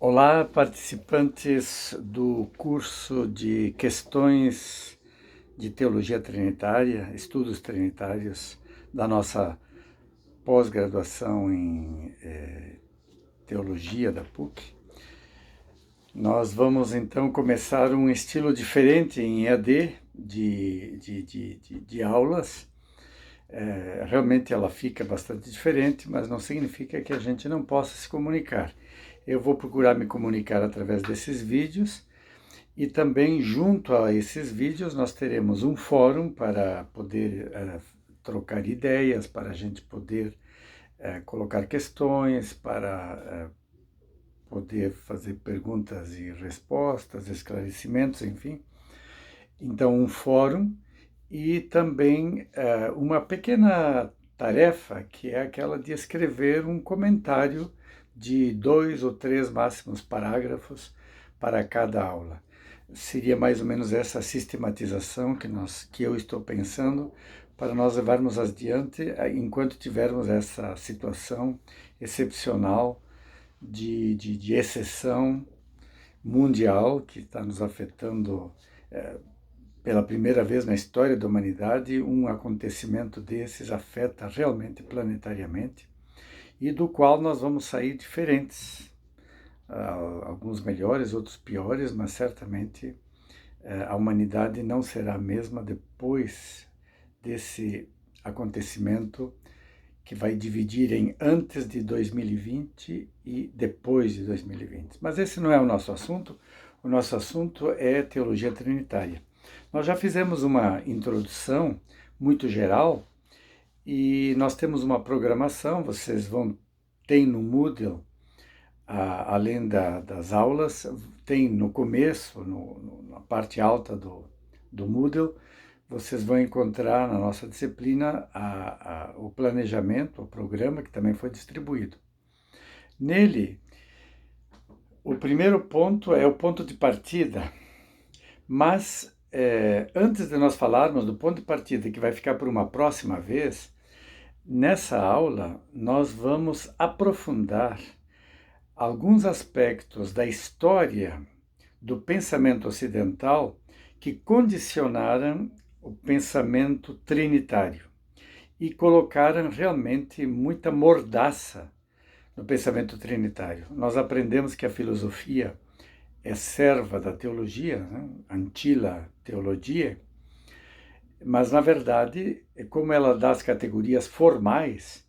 Olá, participantes do curso de Questões de Teologia Trinitária, Estudos Trinitários, da nossa pós-graduação em Teologia da PUC. Nós vamos então começar um estilo diferente em EAD de aulas. Realmente ela fica bastante diferente, mas não significa que a gente não possa se comunicar. Eu vou procurar me comunicar através desses vídeos. E também, junto a esses vídeos, nós teremos um fórum para poder trocar ideias, para a gente poder colocar questões, para poder fazer perguntas e respostas, esclarecimentos, enfim. Então, um fórum e também uma pequena tarefa, que é aquela de escrever um comentário de 2 ou 3 máximos parágrafos para cada aula. Seria mais ou menos essa sistematização que eu estou pensando para nós levarmos adiante enquanto tivermos essa situação excepcional de exceção mundial que está nos afetando pela primeira vez na história da humanidade. Um acontecimento desses afeta realmente planetariamente e do qual nós vamos sair diferentes. Alguns melhores, outros piores, mas certamente a humanidade não será a mesma depois desse acontecimento que vai dividir em antes de 2020 e depois de 2020. Mas esse não é o nosso assunto. O nosso assunto é teologia trinitária. Nós já fizemos uma introdução muito geral e nós temos uma programação. Vocês tem no Moodle, além das aulas, tem no começo, na parte alta do Moodle, vocês vão encontrar na nossa disciplina o planejamento, o programa que também foi distribuído. Nele, o primeiro ponto é o ponto de partida, mas antes de nós falarmos do ponto de partida, que vai ficar por uma próxima vez, nessa aula nós vamos aprofundar alguns aspectos da história do pensamento ocidental que condicionaram o pensamento trinitário e colocaram realmente muita mordaça no pensamento trinitário. Nós aprendemos que a filosofia é serva da teologia, né? Antila teologia, mas na verdade, como ela dá as categorias formais,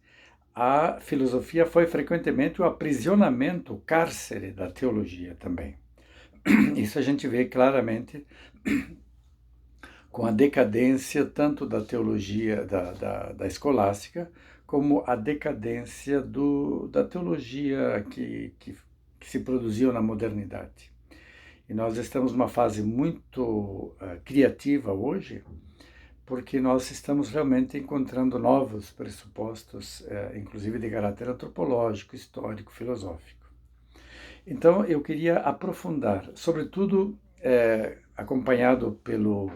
a filosofia foi frequentemente o aprisionamento, o cárcere da teologia também. Isso a gente vê claramente com a decadência tanto da teologia da escolástica, como a decadência da teologia que se produziu na modernidade. E nós estamos numa fase muito criativa hoje, porque nós estamos realmente encontrando novos pressupostos, inclusive de caráter antropológico, histórico, filosófico. Então, eu queria aprofundar, sobretudo acompanhado pelo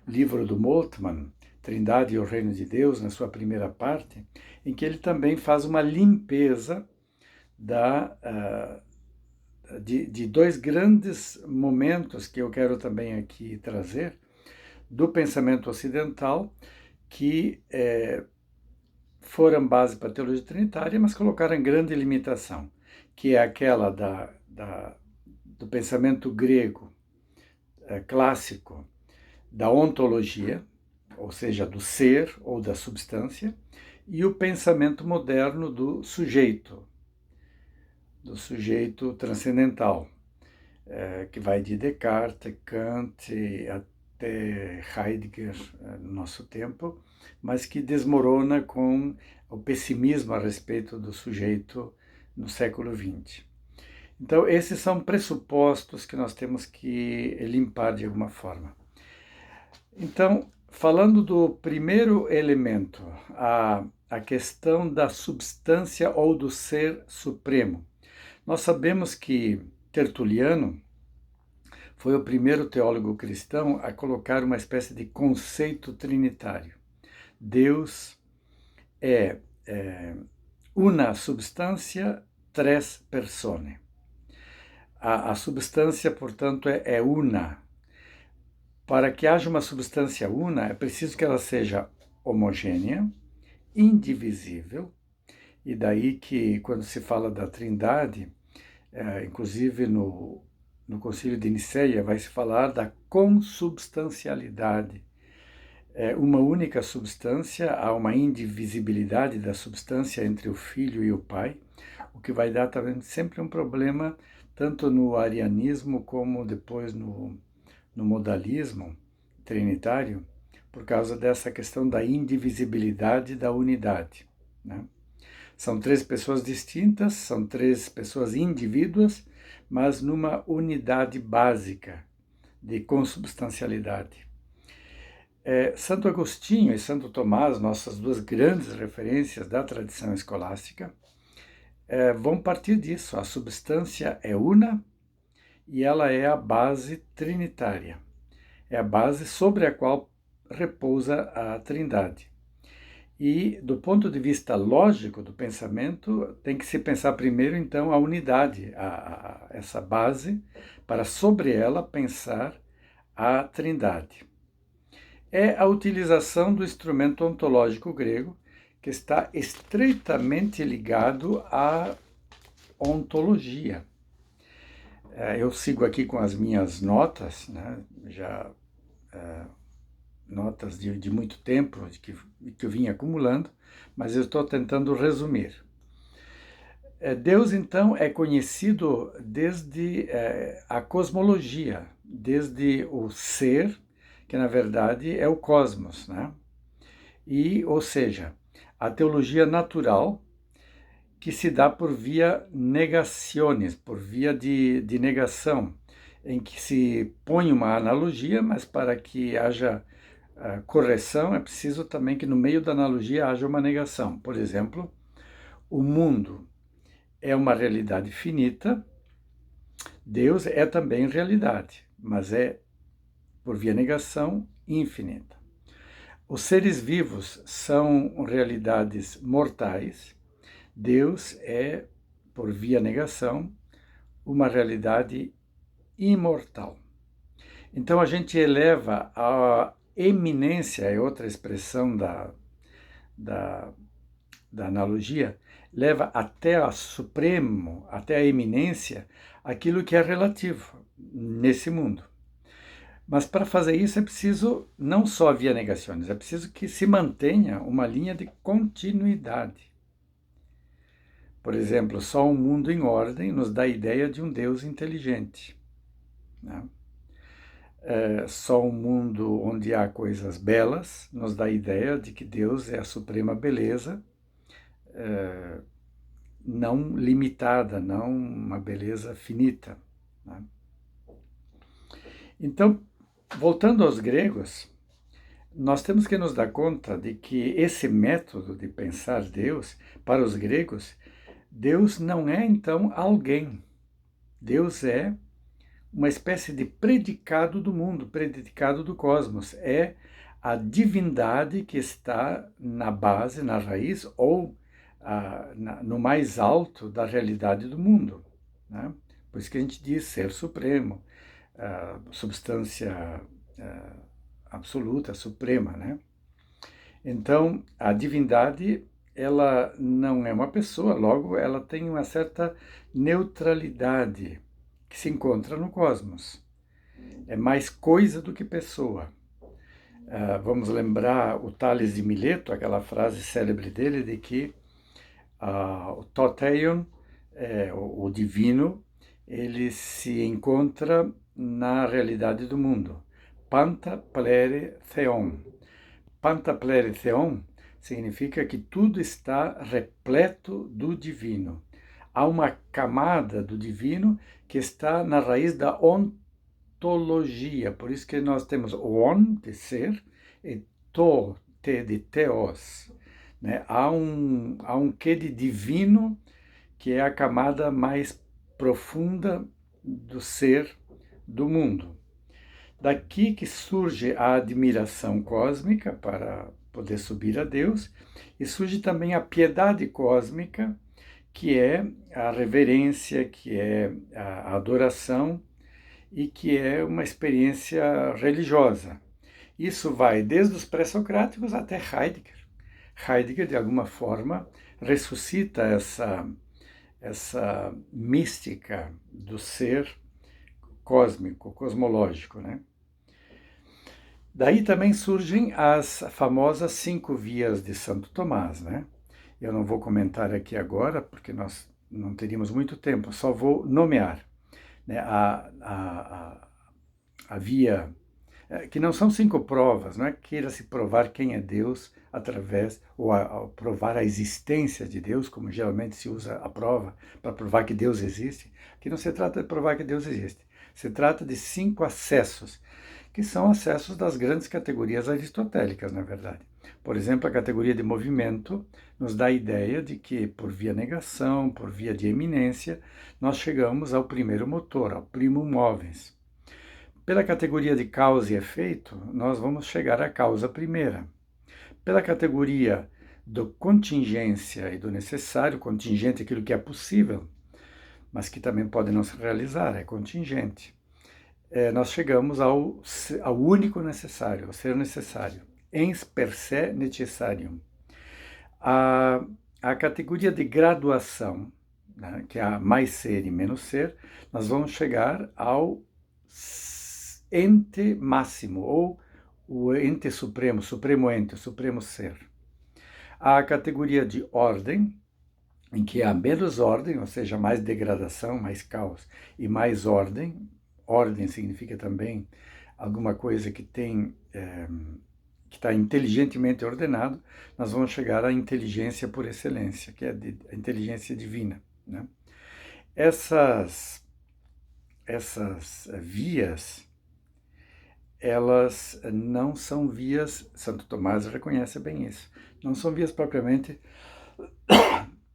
livro do Moltmann, Trindade e o Reino de Deus, na sua primeira parte, em que ele também faz uma limpeza de dois grandes momentos que eu quero também aqui trazer, do pensamento ocidental, que foram base para a teologia trinitária, mas colocaram grande limitação, que é aquela do pensamento grego clássico, da ontologia, ou seja, do ser ou da substância, e o pensamento moderno do sujeito transcendental, que vai de Descartes, Kant até Heidegger no nosso tempo, mas que desmorona com o pessimismo a respeito do sujeito no século XX. Então, esses são pressupostos que nós temos que limpar de alguma forma. Então, falando do primeiro elemento, a questão da substância ou do ser supremo. Nós sabemos que Tertuliano foi o primeiro teólogo cristão a colocar uma espécie de conceito trinitário. Deus é una substância tres persone. A substância, portanto, é una. Para que haja uma substância una, é preciso que ela seja homogênea, indivisível, e daí que, quando se fala da Trindade, inclusive no Concílio de Nicéia, vai se falar da consubstancialidade. Uma única substância, há uma indivisibilidade da substância entre o Filho e o Pai, o que vai dar também sempre um problema, tanto no arianismo como depois no modalismo trinitário, por causa dessa questão da indivisibilidade da unidade, né? São três pessoas distintas, são três pessoas indivíduas, mas numa unidade básica de consubstancialidade. Santo Agostinho e Santo Tomás, nossas duas grandes referências da tradição escolástica, vão partir disso. A substância é una e ela é a base trinitária. É a base sobre a qual repousa a Trindade. E, do ponto de vista lógico do pensamento, tem que se pensar primeiro, então, a unidade, essa base, para sobre ela pensar a Trindade. É a utilização do instrumento ontológico grego, que está estreitamente ligado à ontologia. Eu sigo aqui com as minhas notas, né, já notas de muito tempo, que eu vim acumulando, mas eu estou tentando resumir. Deus, então, é conhecido desde a cosmologia, desde o ser, que na verdade é o cosmos, né? E, ou seja, a teologia natural, que se dá por via negaciones, por via de negação, em que se põe uma analogia, mas para que haja correção é preciso também que no meio da analogia haja uma negação. Por exemplo, o mundo é uma realidade finita, Deus é também realidade, mas é, por via negação, infinita. Os seres vivos são realidades mortais, Deus é, por via negação, uma realidade imortal. Então a gente eleva a eminência, é outra expressão da analogia, leva até a supremo, até a eminência, aquilo que é relativo nesse mundo. Mas para fazer isso é preciso não só via negações, é preciso que se mantenha uma linha de continuidade. Por exemplo, só um mundo em ordem nos dá a ideia de um Deus inteligente, né? Só um mundo onde há coisas belas nos dá a ideia de que Deus é a suprema beleza, não limitada, não uma beleza finita, né? Então, voltando aos gregos, nós temos que nos dar conta de que esse método de pensar Deus, para os gregos, Deus não é então alguém. Deus é uma espécie de predicado do mundo, predicado do cosmos. É a divindade que está na base, na raiz, ou no mais alto da realidade do mundo, né? Por isso que a gente diz ser supremo, substância absoluta, suprema, né? Então, a divindade, ela não é uma pessoa, logo ela tem uma certa neutralidade que se encontra no cosmos. É mais coisa do que pessoa. Vamos lembrar o Tales de Mileto, aquela frase célebre dele de que o Toteion, o divino, ele se encontra na realidade do mundo. Panta plere theon. Panta plere theon significa que tudo está repleto do divino. Há uma camada do divino que está na raiz da ontologia. Por isso que nós temos on, de ser, e de theos, né? Há um quê de divino que é a camada mais profunda do ser do mundo. Daqui que surge a admiração cósmica para poder subir a Deus, e surge também a piedade cósmica, que é a reverência, que é a adoração e que é uma experiência religiosa. Isso vai desde os pré-socráticos até Heidegger. Heidegger, de alguma forma, ressuscita essa mística do ser cósmico, cosmológico, né? Daí também surgem as famosas 5 vias de Santo Tomás, né? Eu não vou comentar aqui agora, porque nós não teríamos muito tempo, só vou nomear, né? A via, que não são 5 provas, não é queira-se provar quem é Deus através, ou provar a existência de Deus, como geralmente se usa a prova para provar que Deus existe. Aqui não se trata de provar que Deus existe, se trata de 5 acessos, que são acessos das grandes categorias aristotélicas, na verdade. Por exemplo, a categoria de movimento nos dá a ideia de que, por via negação, por via de eminência, nós chegamos ao primeiro motor, ao primum movens. Pela categoria de causa e efeito, nós vamos chegar à causa primeira. Pela categoria do contingência e do necessário, contingente é aquilo que é possível, mas que também pode não se realizar, é contingente. Nós chegamos ao único necessário, ao ser necessário. Ens per se necessarium. A categoria de graduação, né, que é a mais ser e menos ser, nós vamos chegar ao ente máximo, ou o ente supremo, supremo ente, supremo ser. A categoria de ordem, em que há menos ordem, ou seja, mais degradação, mais caos, e mais ordem. Ordem significa também alguma coisa que tem, que está inteligentemente ordenado. Nós vamos chegar à inteligência por excelência, que é a inteligência divina, né? Essas vias, elas não são vias, Santo Tomás reconhece bem isso, não são vias propriamente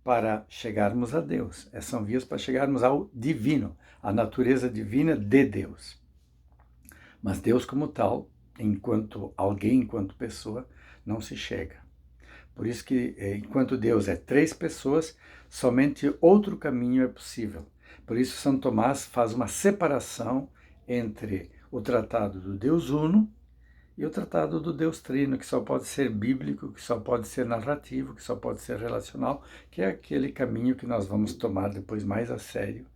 para chegarmos a Deus, são vias para chegarmos ao divino, à natureza divina de Deus. Mas Deus como tal, enquanto alguém, enquanto pessoa, não se chega. Por isso que, enquanto Deus é 3 pessoas, somente outro caminho é possível. Por isso São Tomás faz uma separação entre o tratado do Deus Uno e o tratado do Deus Trino, que só pode ser bíblico, que só pode ser narrativo, que só pode ser relacional, que é aquele caminho que nós vamos tomar depois mais a sério,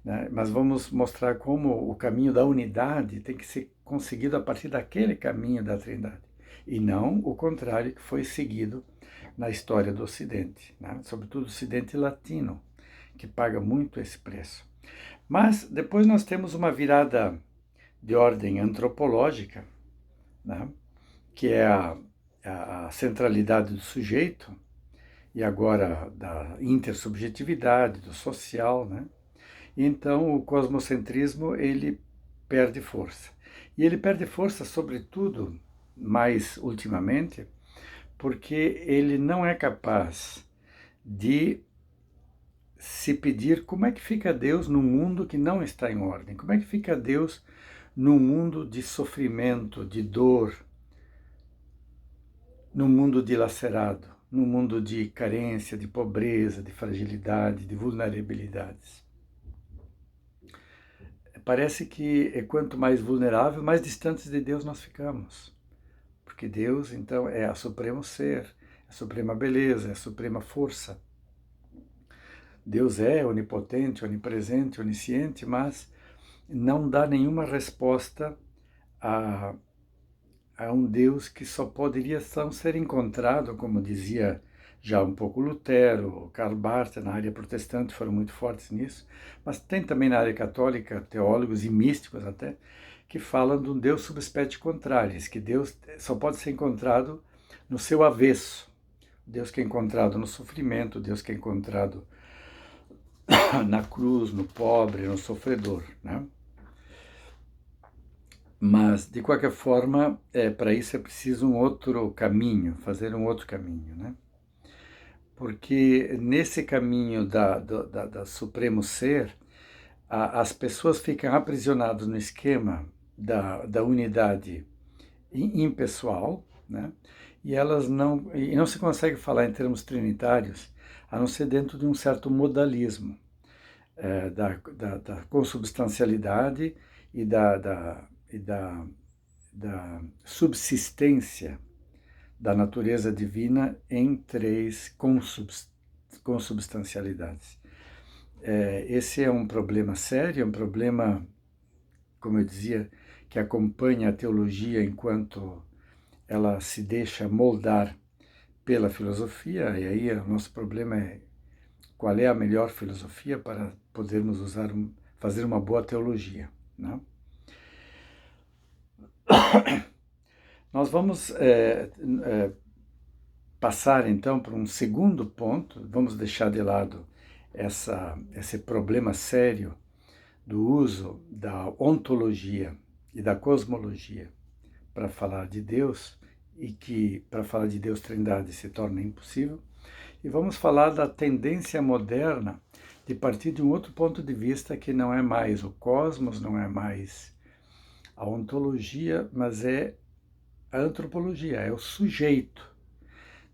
né? Mas vamos mostrar como o caminho da unidade tem que ser conseguido a partir daquele caminho da Trindade, e não o contrário que foi seguido na história do Ocidente, né? Sobretudo o Ocidente latino, que paga muito esse preço. Mas depois nós temos uma virada de ordem antropológica, né? Que é a centralidade do sujeito, e agora da intersubjetividade, do social, né? Então o cosmocentrismo ele perde força. E ele perde força, sobretudo, mais ultimamente, porque ele não é capaz de se pedir como é que fica Deus num mundo que não está em ordem, como é que fica Deus num mundo de sofrimento, de dor, num mundo dilacerado, num mundo de carência, de pobreza, de fragilidade, de vulnerabilidades. Parece que quanto mais vulnerável, mais distantes de Deus nós ficamos. Porque Deus, então, é a supremo ser, a suprema beleza, a suprema força. Deus é onipotente, onipresente, onisciente, mas não dá nenhuma resposta a um Deus que só poderia ser encontrado, como dizia já um pouco Lutero, Karl Barth, na área protestante foram muito fortes nisso, mas tem também na área católica teólogos e místicos até, que falam de um Deus sub specie contrariis, que Deus só pode ser encontrado no seu avesso. Deus que é encontrado no sofrimento, Deus que é encontrado na cruz, no pobre, no sofredor, né? Mas, de qualquer forma, para isso é preciso um outro caminho, fazer um outro caminho, né? Porque nesse caminho da Supremo Ser, as pessoas ficam aprisionadas no esquema da unidade impessoal, né? E elas não se consegue falar em termos trinitários a não ser dentro de um certo modalismo da consubstancialidade e da subsistência da natureza divina em três consubstancialidades. Esse é um problema sério, é um problema, como eu dizia, que acompanha a teologia enquanto ela se deixa moldar pela filosofia, e aí o nosso problema é qual é a melhor filosofia para podermos fazer uma boa teologia, né? Nós vamos passar então para um segundo ponto, vamos deixar de lado esse problema sério do uso da ontologia e da cosmologia para falar de Deus, e que para falar de Deus Trindade se torna impossível, e vamos falar da tendência moderna de partir de um outro ponto de vista que não é mais o cosmos, não é mais a ontologia, mas é a antropologia, é o sujeito.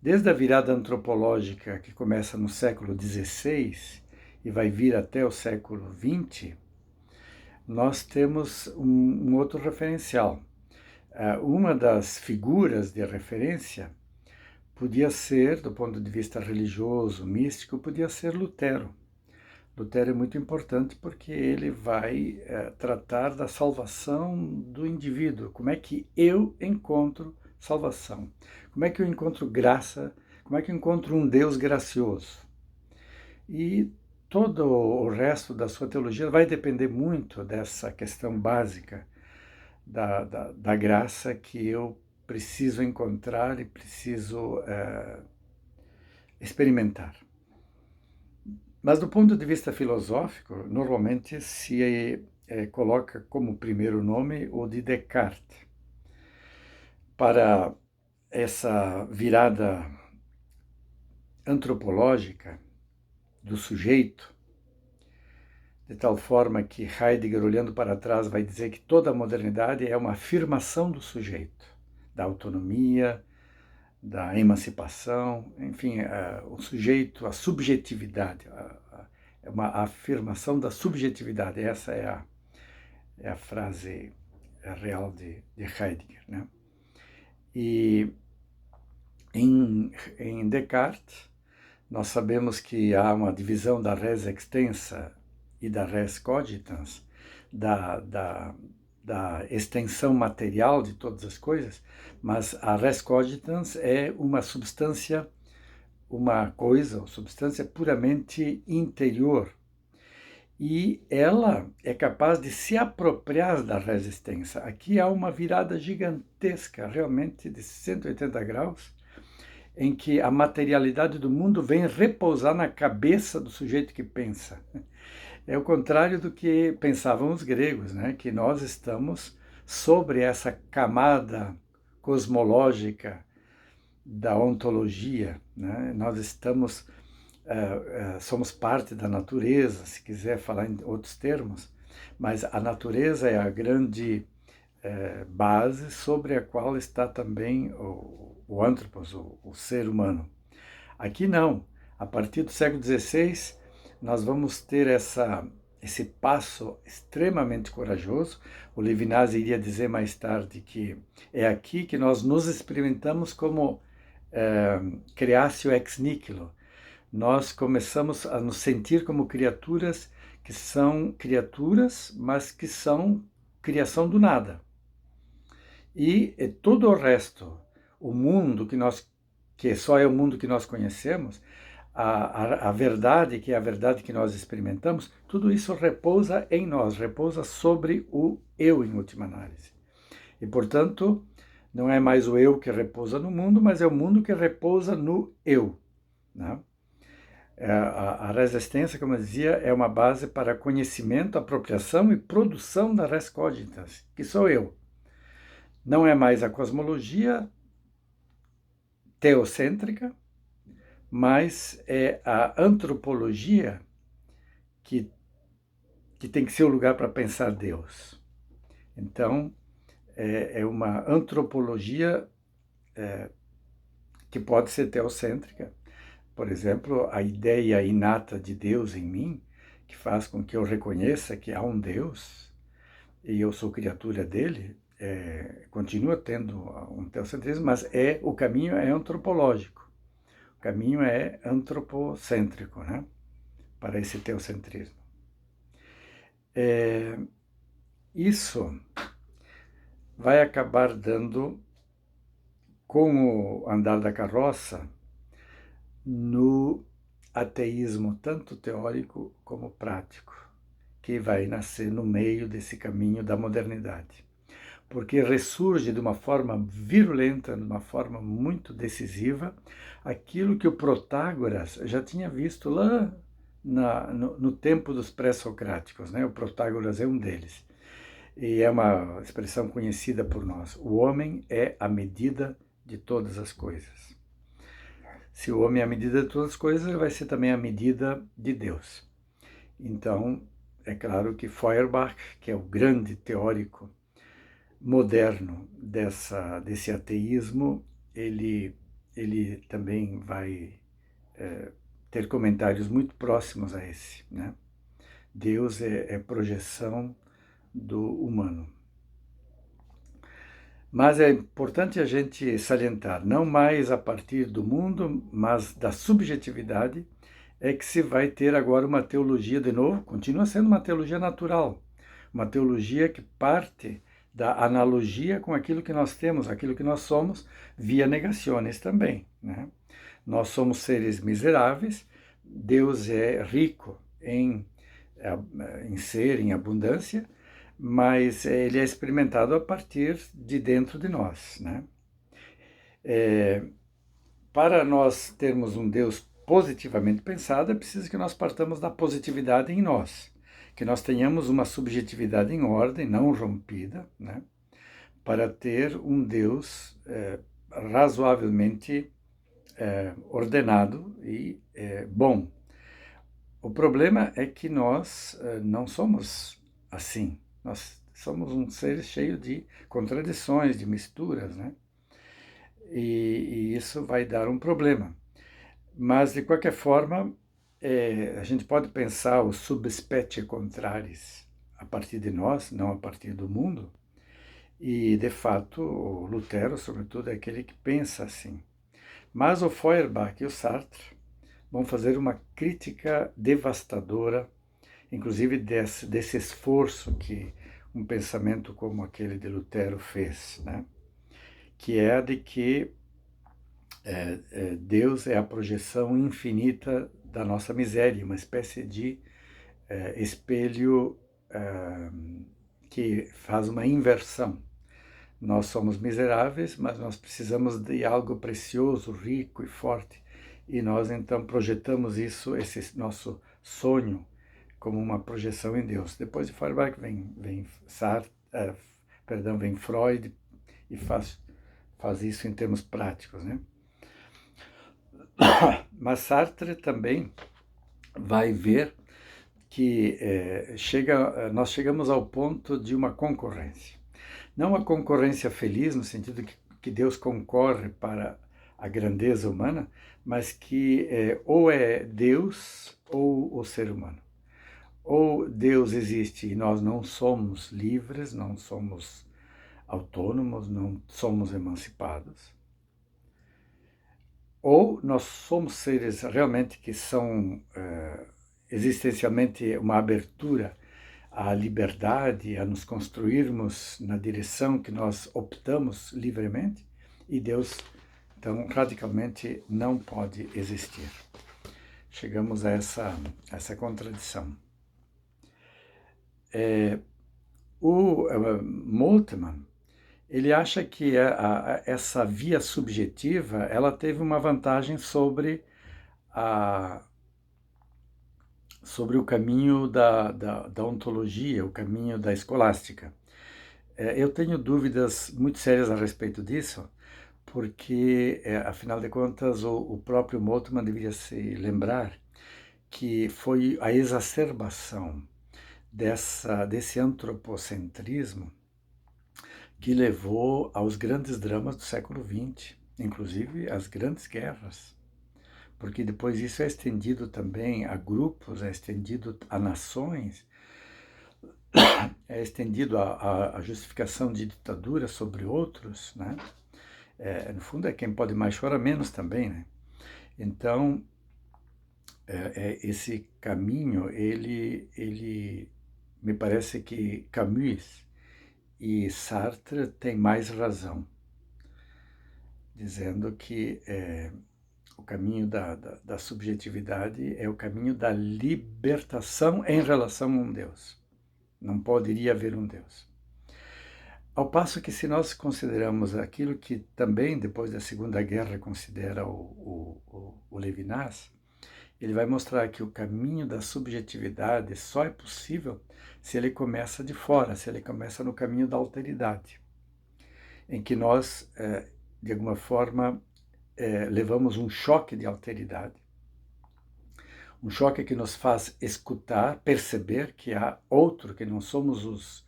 Desde a virada antropológica que começa no século XVI e vai vir até o século XX, nós temos um outro referencial. Uma das figuras de referência podia ser, do ponto de vista religioso, místico, podia ser Lutero. Lutero é muito importante porque ele vai tratar da salvação do indivíduo. Como é que eu encontro salvação? Como é que eu encontro graça? Como é que eu encontro um Deus gracioso? E todo o resto da sua teologia vai depender muito dessa questão básica da graça que eu preciso encontrar e preciso experimentar. Mas do ponto de vista filosófico, normalmente se coloca como primeiro nome o de Descartes. Para essa virada antropológica do sujeito, de tal forma que Heidegger, olhando para trás, vai dizer que toda a modernidade é uma afirmação do sujeito, da autonomia, da emancipação, enfim, o sujeito, a subjetividade, é uma afirmação da subjetividade. Essa é a frase real de Heidegger, né? E em Descartes, nós sabemos que há uma divisão da res extensa e da res cogitans, da extensão material de todas as coisas, mas a res cogitans é uma substância, uma coisa, substância puramente interior. E ela é capaz de se apropriar da res extensa. Aqui há uma virada gigantesca, realmente de 180 graus, em que a materialidade do mundo vem repousar na cabeça do sujeito que pensa. É o contrário do que pensavam os gregos, né? Que nós estamos sobre essa camada cosmológica da ontologia, né? Nós estamos, somos parte da natureza, se quiser falar em outros termos, mas a natureza é a grande base sobre a qual está também o antropos, o ser humano. Aqui não. A partir do século XVI, nós vamos ter esse passo extremamente corajoso. O Levinas iria dizer mais tarde que é aqui que nós nos experimentamos como creatio ex nihilo. Nós começamos a nos sentir como criaturas que são criaturas, mas que são criação do nada. E todo o resto, o mundo que só é o mundo que nós conhecemos, a verdade, que é a verdade que nós experimentamos, tudo isso repousa em nós, repousa sobre o eu, em última análise. E, portanto, não é mais o eu que repousa no mundo, mas é o mundo que repousa no eu, né? A resistência, como eu dizia, é uma base para conhecimento, apropriação e produção da res cogitans, que sou eu. Não é mais a cosmologia teocêntrica, mas é a antropologia que tem que ser o lugar para pensar Deus. Então, é uma antropologia que pode ser teocêntrica, por exemplo, a ideia inata de Deus em mim, que faz com que eu reconheça que há um Deus e eu sou criatura dele, continua tendo um teocentrismo, mas o caminho é antropológico, o caminho é antropocêntrico, né, para esse teocentrismo. Isso vai acabar dando, com o andar da carroça, no ateísmo tanto teórico como prático, que vai nascer no meio desse caminho da modernidade. Porque ressurge de uma forma virulenta, de uma forma muito decisiva, aquilo que o Protágoras já tinha visto lá no tempo dos pré-socráticos, né? O Protágoras é um deles. E é uma expressão conhecida por nós. O homem é a medida de todas as coisas. Se o homem é a medida de todas as coisas, ele vai ser também a medida de Deus. Então, é claro que Feuerbach, que é o grande teórico moderno desse ateísmo, ele também vai ter comentários muito próximos a esse, né? Deus é projeção do humano. Mas é importante a gente salientar, não mais a partir do mundo, mas da subjetividade, é que se vai ter agora uma teologia, de novo, continua sendo uma teologia natural, uma teologia que parte da analogia com aquilo que nós temos, aquilo que nós somos, via negaciones também, né? Nós somos seres miseráveis, Deus é rico em ser em abundância, mas ele é experimentado a partir de dentro de nós, né? Para nós termos um Deus positivamente pensado, é preciso que nós partamos da positividade em nós, que nós tenhamos uma subjetividade em ordem, não rompida, né? Para ter um Deus razoavelmente ordenado e bom. O problema é que nós não somos assim. Nós somos um ser cheio de contradições, de misturas, né? E isso vai dar um problema. Mas, de qualquer forma, a gente pode pensar o subspecie contraris a partir de nós, não a partir do mundo. E, de fato, o Lutero, sobretudo, é aquele que pensa assim. Mas o Feuerbach e o Sartre vão fazer uma crítica devastadora, inclusive desse esforço que um pensamento como aquele de Lutero fez, né? Que é a de que Deus é a projeção infinita da nossa miséria, uma espécie de espelho que faz uma inversão. Nós somos miseráveis, mas nós precisamos de algo precioso, rico e forte. E nós então projetamos isso, esse nosso sonho, como uma projeção em Deus. Depois de Feuerbach vem Freud e faz isso em termos práticos, né? Mas Sartre também vai ver que nós chegamos ao ponto de uma concorrência. Não uma concorrência feliz, no sentido que Deus concorre para a grandeza humana, mas que ou é Deus ou o ser humano. Ou Deus existe e nós não somos livres, não somos autônomos, não somos emancipados. Ou nós somos seres realmente que são existencialmente uma abertura à liberdade, a nos construirmos na direção que nós optamos livremente, e Deus, então, radicalmente não pode existir. Chegamos a essa contradição. O Moltmann, ele acha que essa via subjetiva ela teve uma vantagem sobre o caminho da ontologia, o caminho da escolástica. Eu tenho dúvidas muito sérias a respeito disso, porque, afinal de contas, o próprio Moltmann deveria se lembrar que foi a exacerbação desse antropocentrismo que levou aos grandes dramas do século XX, inclusive às grandes guerras. porque depois isso é estendido também a grupos, é estendido a nações, é estendido a justificação de ditadura sobre outros, né? No fundo é quem pode mais chora menos também, né? Então, esse caminho, ele me parece que Camus e Sartre têm mais razão, dizendo que o caminho da subjetividade é o caminho da libertação em relação a um Deus. Não poderia haver um Deus. Ao passo que, se nós consideramos aquilo que também, depois da Segunda Guerra, considera o Levinas, ele vai mostrar que o caminho da subjetividade só é possível se ele começa de fora, se ele começa no caminho da alteridade, em que nós, de alguma forma, levamos um choque de alteridade, um choque que nos faz escutar, perceber que há outro, que não somos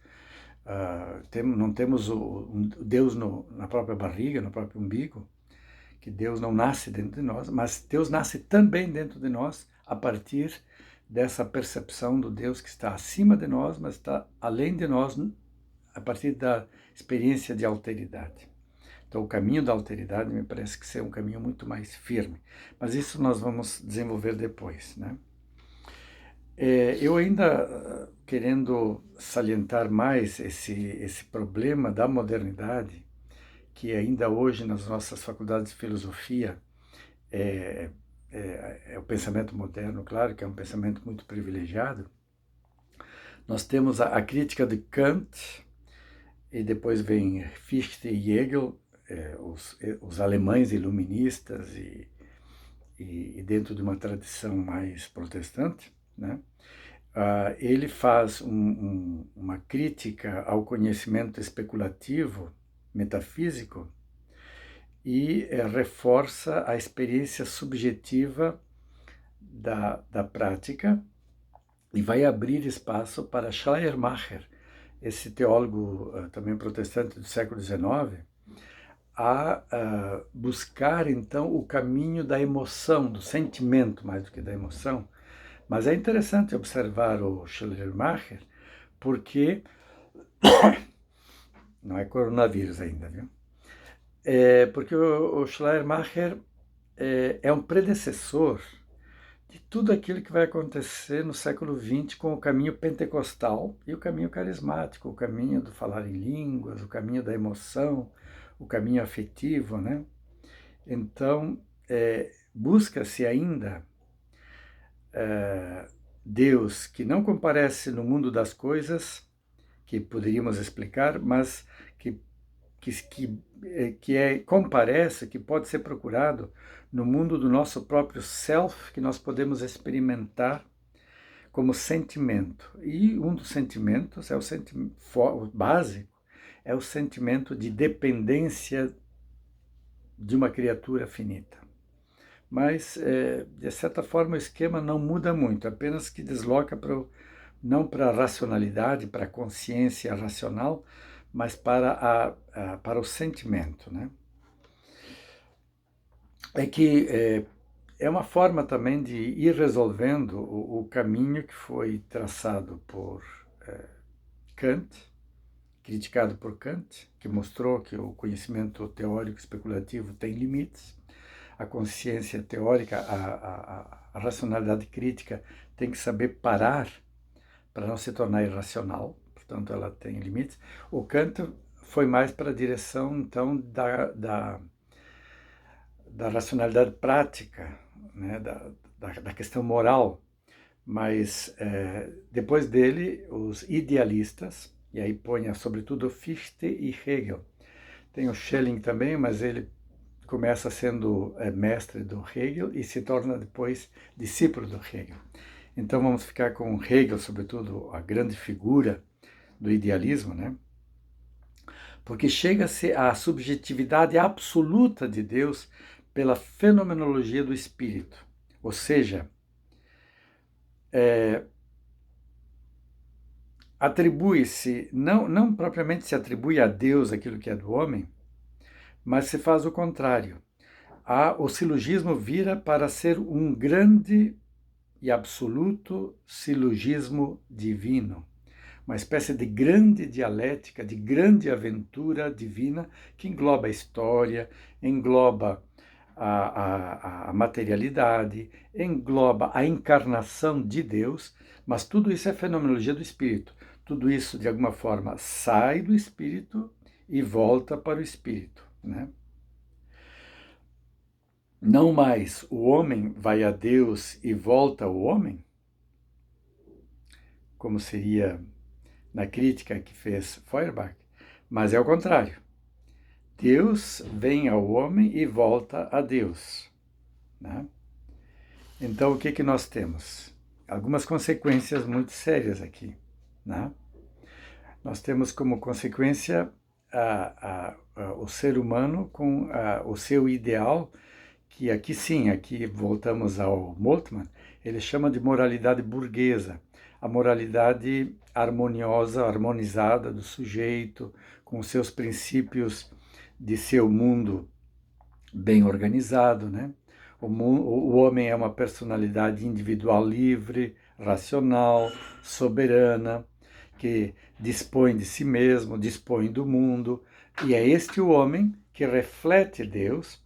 não temos um Deus na própria barriga, no próprio umbigo, que Deus não nasce dentro de nós, mas Deus nasce também dentro de nós a partir dessa percepção do Deus que está acima de nós, mas está além de nós a partir da experiência de alteridade. Então, o caminho da alteridade me parece que é um caminho muito mais firme. Mas isso nós vamos desenvolver depois, né? Eu ainda querendo salientar mais esse problema da modernidade, que ainda hoje nas nossas faculdades de filosofia é o pensamento moderno, claro que é um pensamento muito privilegiado. Nós temos a crítica de Kant, e depois vem Fichte e Hegel, os alemães iluministas e dentro de uma tradição mais protestante, né? Ele faz uma crítica ao conhecimento especulativo, metafísico, e reforça a experiência subjetiva da prática e vai abrir espaço para Schleiermacher, esse teólogo também protestante do século XIX, a buscar, então, o caminho da emoção, do sentimento mais do que da emoção. Mas é interessante observar o Schleiermacher, porque não é coronavírus ainda, viu? Porque o Schleiermacher é um predecessor de tudo aquilo que vai acontecer no século XX com o caminho pentecostal e o caminho carismático, o caminho do falar em línguas, o caminho da emoção, o caminho afetivo, né? Então, busca-se ainda Deus que não comparece no mundo das coisas, que poderíamos explicar, mas comparece, que pode ser procurado no mundo do nosso próprio self, que nós podemos experimentar como sentimento. E um dos sentimentos é o sentimento básico, é o sentimento de dependência de uma criatura finita. Mas, de certa forma, o esquema não muda muito, apenas que desloca não para a racionalidade, para a consciência racional, mas para o sentimento, né? É uma forma também de ir resolvendo o caminho que foi traçado por Kant, criticado por Kant, que mostrou que o conhecimento teórico especulativo tem limites, a consciência teórica, a racionalidade crítica tem que saber parar para não se tornar irracional, portanto ela tem limites. O Kant foi mais para a direção, então, da racionalidade prática, né? da questão moral, mas depois dele, os idealistas, e aí põe sobretudo Fichte e Hegel. Tem o Schelling também, mas ele começa sendo mestre do Hegel e se torna depois discípulo do Hegel. Então vamos ficar com Hegel, sobretudo, a grande figura do idealismo, né? Porque chega-se à subjetividade absoluta de Deus pela fenomenologia do espírito. Ou seja, atribui-se, não propriamente se atribui a Deus aquilo que é do homem, mas se faz o contrário. o silogismo vira para ser um grande e absoluto silogismo divino, uma espécie de grande dialética, de grande aventura divina que engloba a história, engloba a materialidade, engloba a encarnação de Deus, mas tudo isso é fenomenologia do Espírito. Tudo isso, de alguma forma, sai do Espírito e volta para o Espírito, né? Não mais o homem vai a Deus e volta ao homem, como seria na crítica que fez Feuerbach, mas é o contrário. Deus vem ao homem e volta a Deus, né? Então, o que nós temos? Algumas consequências muito sérias aqui, né? Nós temos como consequência o ser humano com o seu ideal, que aqui sim, aqui voltamos ao Moltmann, ele chama de moralidade burguesa, a moralidade harmoniosa, harmonizada do sujeito, com os seus princípios de seu mundo bem organizado, né? O homem é uma personalidade individual livre, racional, soberana, que dispõe de si mesmo, dispõe do mundo, e é este o homem que reflete Deus,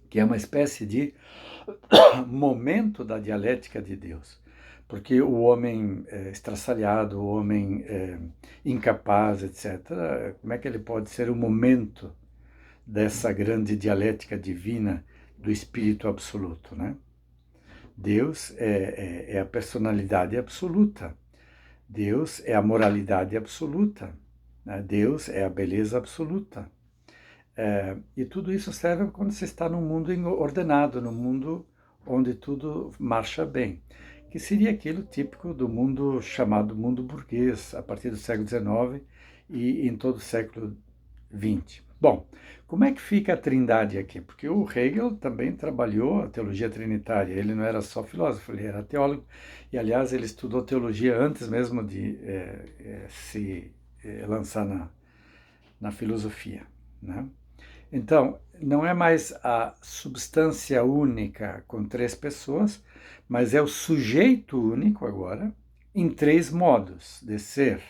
que é uma espécie de momento da dialética de Deus. Porque o homem estraçalhado, o homem incapaz, etc., como é que ele pode ser o momento dessa grande dialética divina do Espírito Absoluto, né? Deus é a personalidade absoluta. Deus é a moralidade absoluta. Né? Deus é a beleza absoluta. E tudo isso serve quando você está num mundo ordenado, num mundo onde tudo marcha bem, que seria aquilo típico do mundo chamado mundo burguês, a partir do século XIX e em todo o século XX. Bom, como é que fica a trindade aqui? Porque o Hegel também trabalhou a teologia trinitária, ele não era só filósofo, ele era teólogo, e aliás ele estudou teologia antes mesmo de se lançar na filosofia, né? Então, não é mais a substância única com três pessoas, mas é o sujeito único agora, em três modos de ser.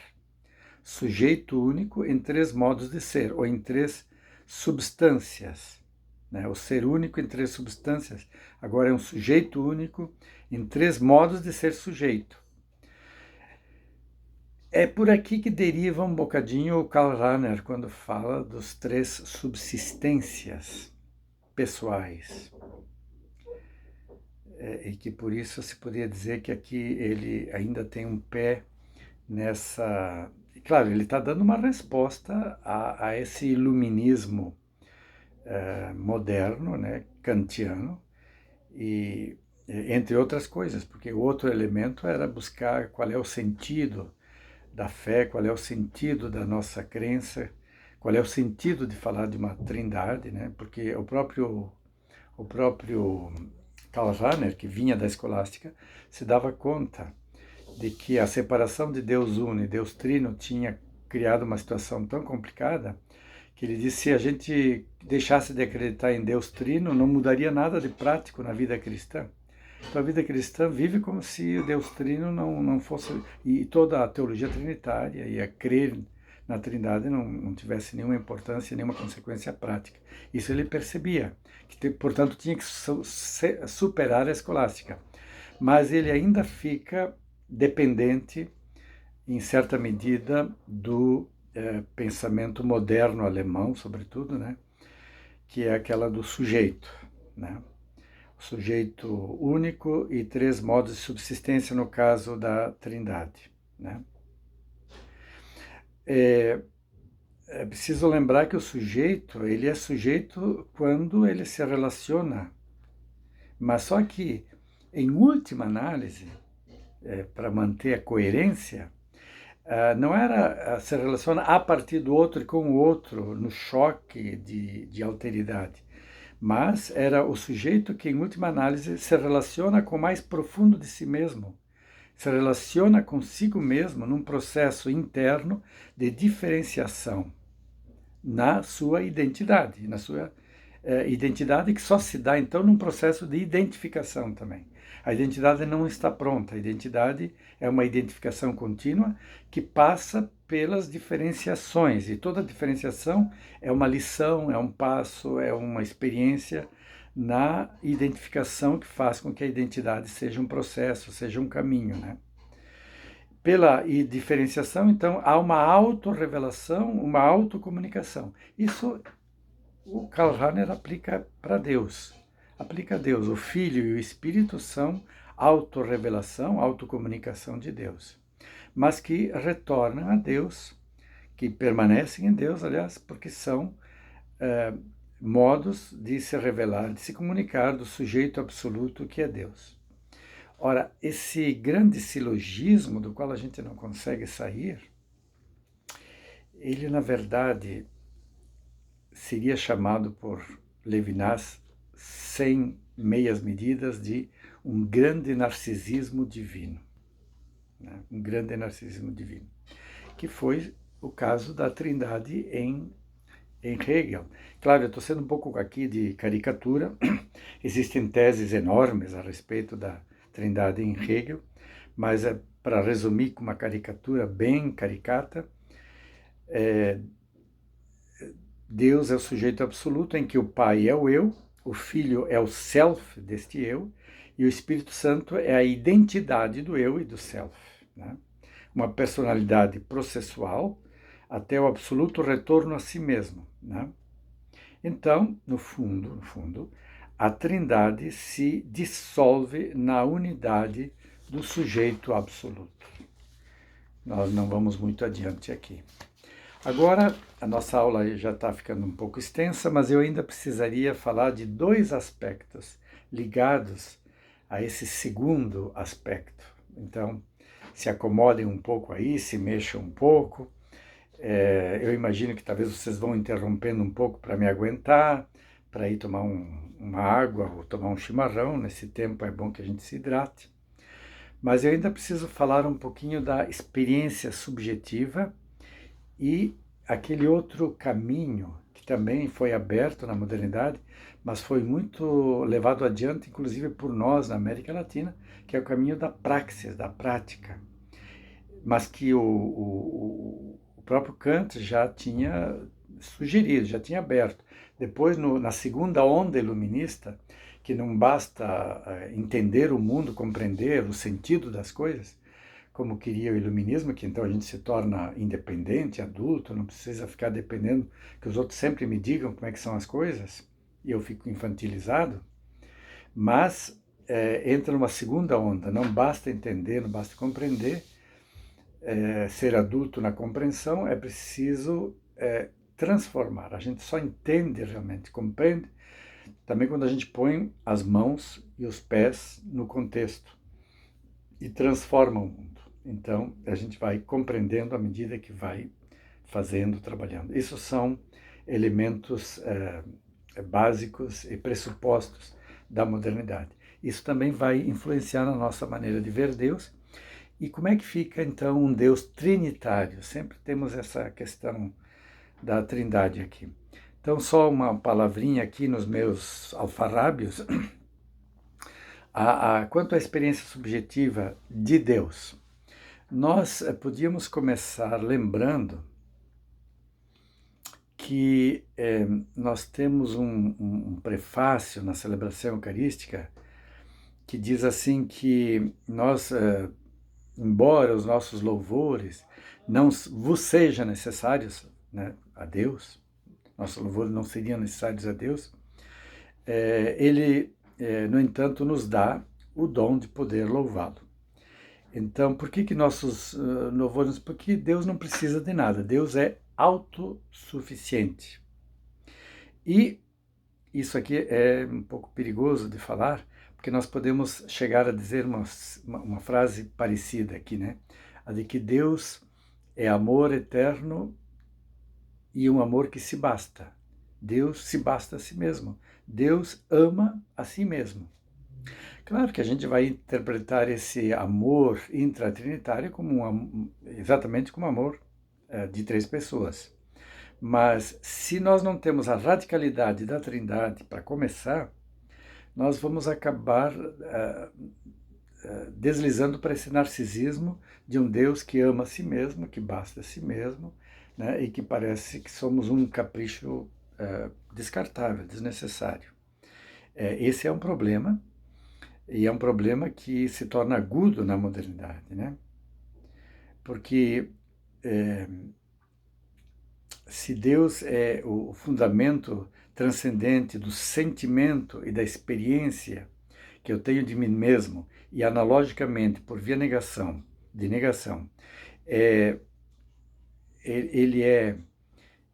Sujeito único em três modos de ser, ou em três substâncias. Né? O ser único em três substâncias, agora é um sujeito único em três modos de ser sujeito. É por aqui que deriva um bocadinho o Karl Rahner quando fala dos três subsistências pessoais. E que por isso se poderia dizer que aqui ele ainda tem um pé nessa... Claro, ele está dando uma resposta a esse iluminismo moderno, né, kantiano, e entre outras coisas, porque o outro elemento era buscar qual é o sentido da fé, qual é o sentido da nossa crença, qual é o sentido de falar de uma trindade, né? Porque o próprio Karl Rahner, que vinha da escolástica, se dava conta de que a separação de Deus Uno e Deus Trino tinha criado uma situação tão complicada que ele disse que se a gente deixasse de acreditar em Deus Trino, não mudaria nada de prático na vida cristã. Então a vida cristã vive como se o Deus Trino não fosse, e toda a teologia trinitária e a crer na Trindade não tivesse nenhuma importância, nenhuma consequência prática. Isso ele percebia, que portanto tinha que superar a escolástica. Mas ele ainda fica dependente, em certa medida, do pensamento moderno alemão, sobretudo, né? Que é aquela do sujeito, né? Sujeito único e três modos de subsistência no caso da Trindade, né? É preciso lembrar que o sujeito, ele é sujeito quando ele se relaciona, mas só que, em última análise, para manter a coerência, não era se relaciona a partir do outro e com o outro, no choque de alteridade, mas era o sujeito que, em última análise, se relaciona com o mais profundo de si mesmo, se relaciona consigo mesmo num processo interno de diferenciação na sua identidade, na sua identidade que só se dá, então, num processo de identificação também. A identidade não está pronta, a identidade é uma identificação contínua que passa pelas diferenciações, e toda diferenciação é uma lição, é um passo, é uma experiência na identificação que faz com que a identidade seja um processo, seja um caminho, né? Pela diferenciação, então, há uma autorrevelação, uma autocomunicação. Isso o Karl Rahner aplica para Deus. Aplica a Deus. O Filho e o Espírito são autorrevelação, autocomunicação de Deus. Mas que retornam a Deus, que permanecem em Deus, aliás, porque são modos de se revelar, de se comunicar do sujeito absoluto que é Deus. Ora, esse grande silogismo do qual a gente não consegue sair, ele, na verdade, seria chamado por Levinas, sem meias medidas, de um grande narcisismo divino. Né? Um grande narcisismo divino. Que foi o caso da Trindade em Hegel. Claro, eu estou sendo um pouco aqui de caricatura. Existem teses enormes a respeito da Trindade em Hegel, mas para resumir com uma caricatura bem caricata, Deus é o sujeito absoluto em que o Pai é o eu, o Filho é o self deste eu, e o Espírito Santo é a identidade do eu e do self. Né? Uma personalidade processual até o absoluto retorno a si mesmo. Né? Então, no fundo, a Trindade se dissolve na unidade do sujeito absoluto. Nós não vamos muito adiante aqui. Agora, a nossa aula já está ficando um pouco extensa, mas eu ainda precisaria falar de dois aspectos ligados a esse segundo aspecto. Então, se acomodem um pouco aí, se mexam um pouco. Eu imagino que talvez vocês vão interrompendo um pouco para me aguentar, para ir tomar uma água ou tomar um chimarrão. Nesse tempo é bom que a gente se hidrate. Mas eu ainda preciso falar um pouquinho da experiência subjetiva e aquele outro caminho que também foi aberto na modernidade, mas foi muito levado adiante, inclusive por nós na América Latina, que é o caminho da praxis, da prática. Mas que o próprio Kant já tinha sugerido, já tinha aberto. Depois, na segunda onda iluminista, que não basta entender o mundo, compreender o sentido das coisas, como queria o iluminismo, que então a gente se torna independente, adulto, não precisa ficar dependendo que os outros sempre me digam como é que são as coisas, e eu fico infantilizado, mas entra numa segunda onda, não basta entender, não basta compreender, ser adulto na compreensão, é preciso transformar. A gente só entende realmente, compreende, também quando a gente põe as mãos e os pés no contexto e transforma o mundo. Então, a gente vai compreendendo à medida que vai fazendo, trabalhando. Isso são elementos básicos e pressupostos da modernidade. Isso também vai influenciar na nossa maneira de ver Deus. E como é que fica, então, um Deus trinitário? Sempre temos essa questão da trindade aqui. Então, só uma palavrinha aqui nos meus alfarrábios. Quanto à experiência subjetiva de Deus, nós podíamos começar lembrando que nós temos um prefácio na celebração eucarística que diz assim que nós, embora os nossos louvores não vos sejam necessários, né, a Deus, nossos louvores não seriam necessários a Deus, ele, no entanto, nos dá o dom de poder louvá-lo. Então, por que nossos louvores? Porque Deus não precisa de nada, Deus é autossuficiente. E isso aqui é um pouco perigoso de falar, porque nós podemos chegar a dizer uma frase parecida aqui, né? A de que Deus é amor eterno e um amor que se basta. Deus se basta a si mesmo. Deus ama a si mesmo. Claro que a gente vai interpretar esse amor intratrinitário como exatamente como amor de três pessoas. Mas se nós não temos a radicalidade da Trindade para começar, nós vamos acabar deslizando para esse narcisismo de um Deus que ama a si mesmo, que basta a si mesmo, né, e que parece que somos um capricho descartável, desnecessário. Esse é um problema, e é um problema que se torna agudo na modernidade, né? Porque se Deus é o fundamento transcendente do sentimento e da experiência que eu tenho de mim mesmo, e analogicamente, por via de negação, ele é